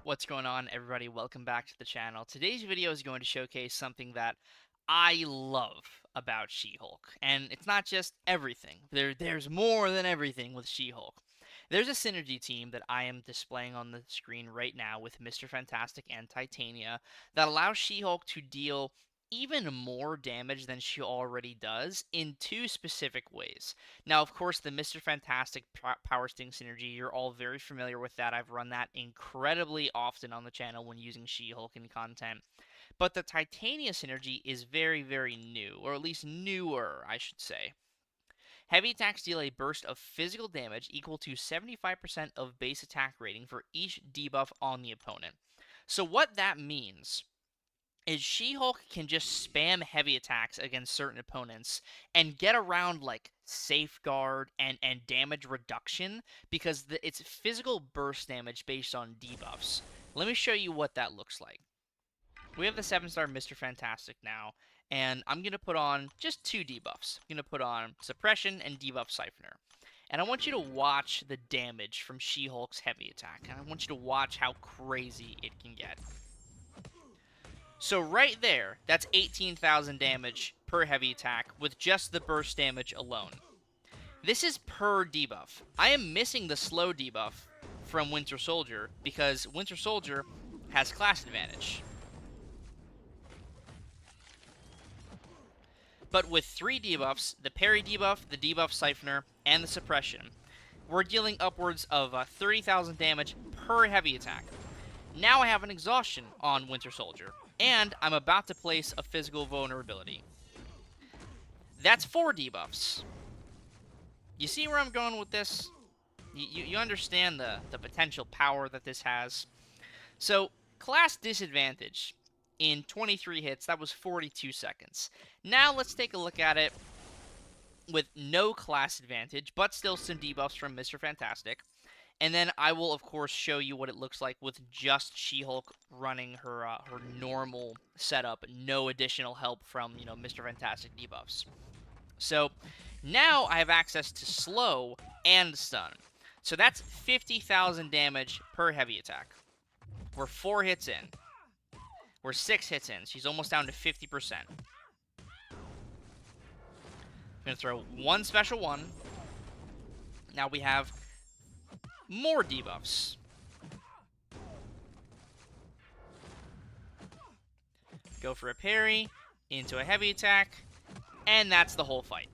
What's going on, everybody? Welcome back to the channel. Today's video is going to showcase something that I love about She-Hulk. And it's not just everything. There's more than everything with She-Hulk. There's a synergy team that I am displaying on the screen right now with Mr. Fantastic and Titania that allows She-Hulk to deal even more damage than she already does in two specific ways. Now, of course, the Mr. Fantastic Power Sting synergy, you're all very familiar with that. I've run that incredibly often on the channel when using She-Hulk in content. But the Titania synergy is very, very new, or at least newer, I should say. Heavy attacks deal a burst of physical damage equal to 75% of base attack rating for each debuff on the opponent. So what that means is She-Hulk can just spam heavy attacks against certain opponents and get around like safeguard and damage reduction because it's physical burst damage based on debuffs. Let me show you what that looks like. We have the 7-star Mr. Fantastic now, and I'm going to put on just two debuffs. I'm going to put on Suppression and Debuff Siphoner. And I want you to watch the damage from She-Hulk's heavy attack, and I want you to watch how crazy it can get. So right there, that's 18,000 damage per heavy attack with just the burst damage alone. This is per debuff. I am missing the slow debuff from Winter Soldier because Winter Soldier has class advantage. But with 3 debuffs, the parry debuff, the debuff siphoner, and the suppression, we're dealing upwards of 30,000 damage per heavy attack. Now I have an exhaustion on Winter Soldier, and I'm about to place a physical vulnerability. That's 4 debuffs. You see where I'm going with this? You understand the potential power that this has. So, class disadvantage. In 23 hits, that was 42 seconds. Now let's take a look at it with no class advantage, but still some debuffs from Mr. Fantastic. And then I will, of course, show you what it looks like with just She-Hulk running her normal setup, no additional help from, Mr. Fantastic debuffs. So now I have access to slow and stun. So that's 50,000 damage per heavy attack. We're 4 hits in. We're 6 hits in. She's almost down to 50%. I'm going to throw one special one. Now we have more debuffs. Go for a parry, into a heavy attack, and that's the whole fight.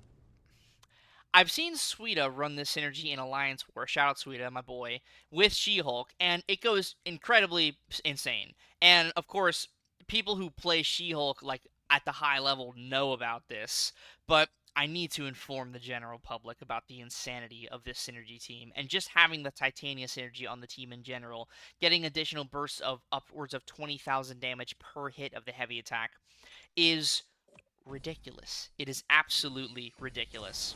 I've seen Suida run this synergy in Alliance War, shout out Suida, my boy, with She-Hulk, and it goes incredibly insane. And, of course, people who play She-Hulk, like, at the high level know about this, but I need to inform the general public about the insanity of this synergy team, and just having the Titania synergy on the team in general, getting additional bursts of upwards of 20,000 damage per hit of the heavy attack, is ridiculous. It is absolutely ridiculous.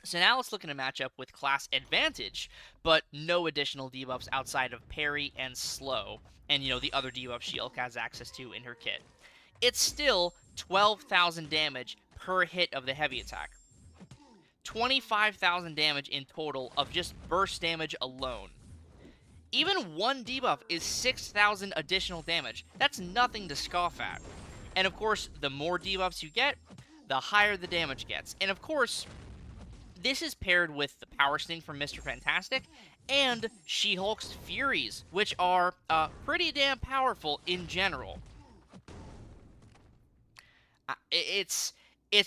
So now let's look at a matchup with class advantage, but no additional debuffs outside of parry and slow, and, the other debuff She-Hulk has access to in her kit. It's still 12,000 damage per hit of the heavy attack. 25,000 damage in total of just burst damage alone. Even one debuff is 6,000 additional damage. That's nothing to scoff at. And of course, the more debuffs you get, the higher the damage gets. And of course, this is paired with the Power Sting from Mr. Fantastic and She-Hulk's Furies, which are pretty damn powerful in general. It's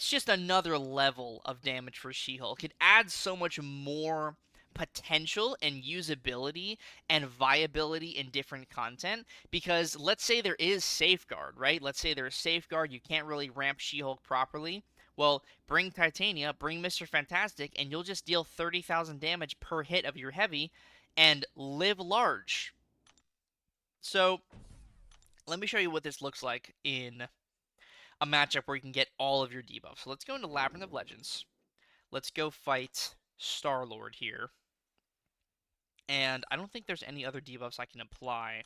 just another level of damage for She-Hulk. It adds so much more potential and usability and viability in different content, because let's say there is Safeguard, right? Let's say there's Safeguard, you can't really ramp She-Hulk properly. Well, bring Titania, bring Mr. Fantastic, and you'll just deal 30,000 damage per hit of your heavy and live large. So, let me show you what this looks like in a matchup where you can get all of your debuffs. So let's go into Labyrinth of Legends. Let's go fight Star-Lord here. And I don't think there's any other debuffs I can apply,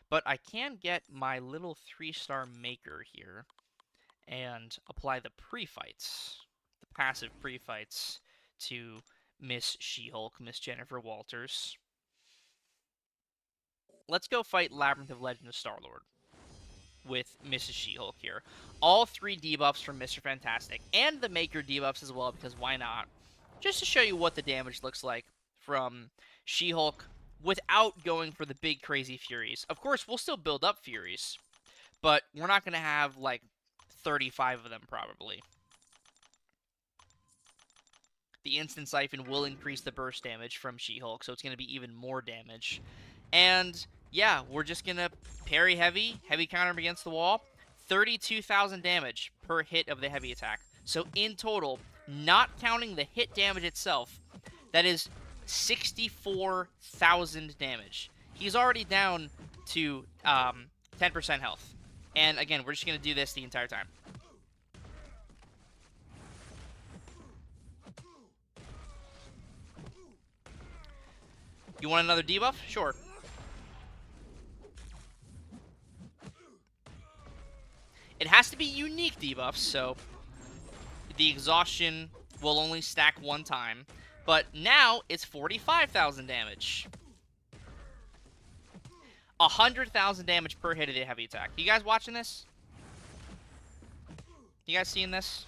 but I can get my little 3-star maker here and apply the pre-fights, the passive pre-fights to Miss She-Hulk, Miss Jennifer Walters. let's go fight Labyrinth of Legend of Star-Lord with Mrs. She-Hulk here. All 3 debuffs from Mr. Fantastic, and the Maker debuffs as well, because why not? Just to show you what the damage looks like from She-Hulk without going for the big crazy Furies. Of course, we'll still build up Furies, but we're not going to have, like, 35 of them, probably. The Instant Siphon will increase the burst damage from She-Hulk, so it's going to be even more damage. And, yeah, we're just going to parry heavy counter him against the wall. 32,000 damage per hit of the heavy attack. So in total, not counting the hit damage itself, that is 64,000 damage. He's already down to 10% health. And again, we're just going to do this the entire time. You want another debuff? Sure. It has to be unique debuffs, so the exhaustion will only stack 1 time. But now it's 45,000 damage. 100,000 damage per hit of the heavy attack. You guys watching this? You guys seeing this?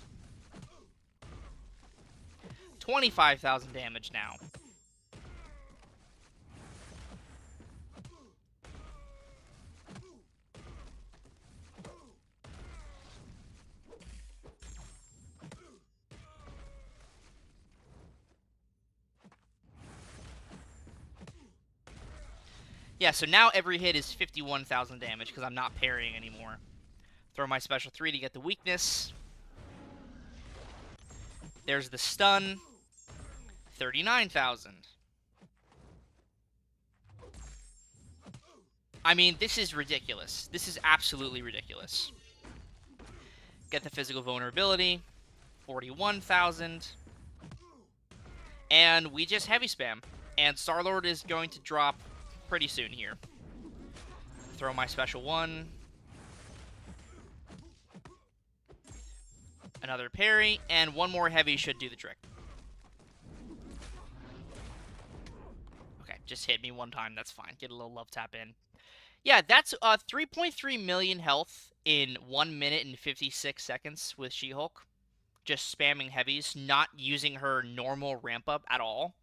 25,000 damage now. Yeah, so now every hit is 51,000 damage because I'm not parrying anymore. Throw my special 3 to get the weakness. There's the stun. 39,000. I mean, this is ridiculous. This is absolutely ridiculous. Get the physical vulnerability. 41,000. And we just heavy spam. And Star-Lord is going to drop pretty soon here. Throw my special 1. Another parry, and 1 more heavy should do the trick. Okay, just hit me 1 time, that's fine. Get a little love tap in. Yeah, that's 3.3 million health in 1 minute and 56 seconds with She-Hulk. Just spamming heavies, not using her normal ramp up at all.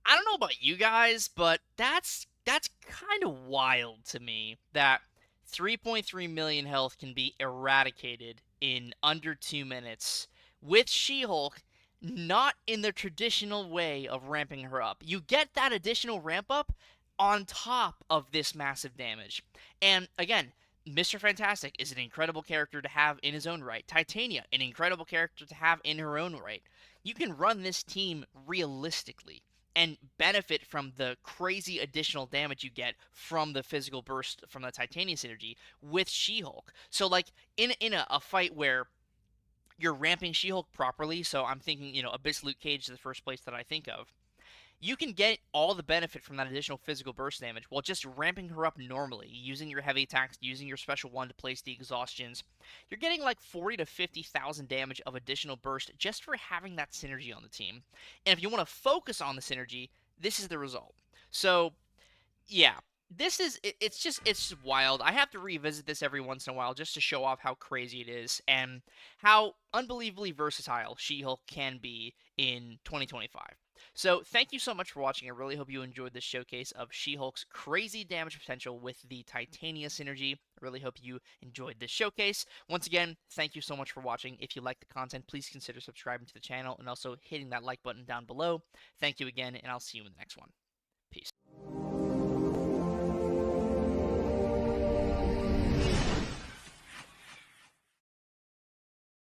I don't know about you guys, but that's kind of wild to me that 3.3 million health can be eradicated in under 2 minutes with She-Hulk, not in the traditional way of ramping her up. You get that additional ramp up on top of this massive damage. And again, Mr. Fantastic is an incredible character to have in his own right. Titania, an incredible character to have in her own right. You can run this team realistically and benefit from the crazy additional damage you get from the physical burst from the Titania synergy with She-Hulk. So, like, in a fight where you're ramping She-Hulk properly, so I'm thinking, Abyss Luke Cage is the first place that I think of, you can get all the benefit from that additional physical burst damage while just ramping her up normally, using your heavy attacks, using your special 1 to place the exhaustions. You're getting like 40 to 50,000 damage of additional burst just for having that synergy on the team. And if you want to focus on the synergy, this is the result. So, yeah, it's just wild. I have to revisit this every once in a while just to show off how crazy it is and how unbelievably versatile She-Hulk can be in 2025. So thank you so much for watching. I really hope you enjoyed this showcase of She-Hulk's crazy damage potential with the Titania synergy. I really hope you enjoyed this showcase. Once again, thank you so much for watching. If you like the content, please consider subscribing to the channel and also hitting that like button down below. Thank you again, and I'll see you in the next one. Peace.